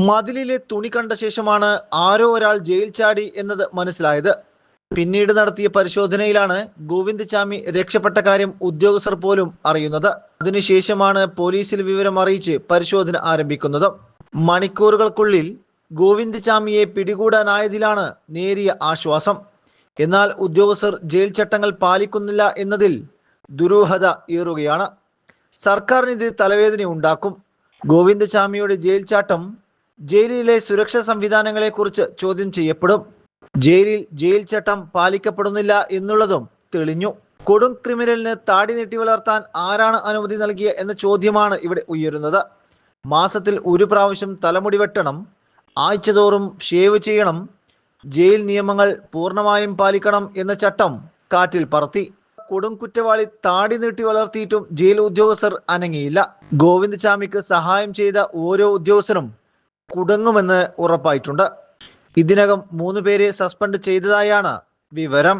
മതിലിലെ തുണി കണ്ട ശേഷമാണ് ആരോ ഒരാൾ ജയിൽ ചാടി എന്നത് മനസ്സിലായത്. പിന്നീട് നടത്തിയ പരിശോധനയിലാണ് ഗോവിന്ദചാമി രക്ഷപ്പെട്ട കാര്യം ഉദ്യോഗസ്ഥർ പോലും അറിയുന്നത്. അതിനുശേഷമാണ് പോലീസിൽ വിവരം അറിയിച്ച് പരിശോധന ആരംഭിക്കുന്നത്. മണിക്കൂറുകൾക്കുള്ളിൽ ഗോവിന്ദചാമിയെ പിടികൂടാനായതിലാണ് നേരിയ ആശ്വാസം. എന്നാൽ ഉദ്യോഗസ്ഥർ ജയിൽ ചട്ടങ്ങൾ പാലിക്കുന്നില്ല എന്നതിൽ ദുരൂഹത ഏറുകയാണ്. സർക്കാരിന് ഇത് തലവേദന ഉണ്ടാക്കും. ഗോവിന്ദചാമിയുടെ ജയിൽ ചാട്ടം ജയിലിലെ സുരക്ഷാ സംവിധാനങ്ങളെ കുറിച്ച് ചോദ്യം ചെയ്യപ്പെടും. ജയിൽ ചട്ടം പാലിക്കപ്പെടുന്നില്ല എന്നുള്ളതും തെളിഞ്ഞു. കൊടും ക്രിമിനലിന് താടി നീട്ടി വളർത്താൻ ആരാണ് അനുമതി നൽകിയ എന്ന ചോദ്യമാണ് ഇവിടെ ഉയരുന്നത്. മാസത്തിൽ ഒരു പ്രാവശ്യം തലമുടി വെട്ടണം, ആഴ്ചതോറും ഷേവ് ചെയ്യണം, ജയിൽ നിയമങ്ങൾ പൂർണ്ണമായും പാലിക്കണം എന്ന ചട്ടം കാറ്റിൽ പറത്തി. കൊടും കുറ്റവാളി താടി നീട്ടി വളർത്തിയിട്ടും ജയിൽ ഉദ്യോഗസ്ഥർ അനങ്ങിയില്ല. ഗോവിന്ദചാമിക്ക് സഹായം ചെയ്ത ഓരോ ഉദ്യോഗസ്ഥരും കുടുങ്ങുമെന്ന് ഉറപ്പായിട്ടുണ്ട്. ഇതിനകം 3 പേരെ സസ്പെൻഡ് ചെയ്തതായാണ് വിവരം.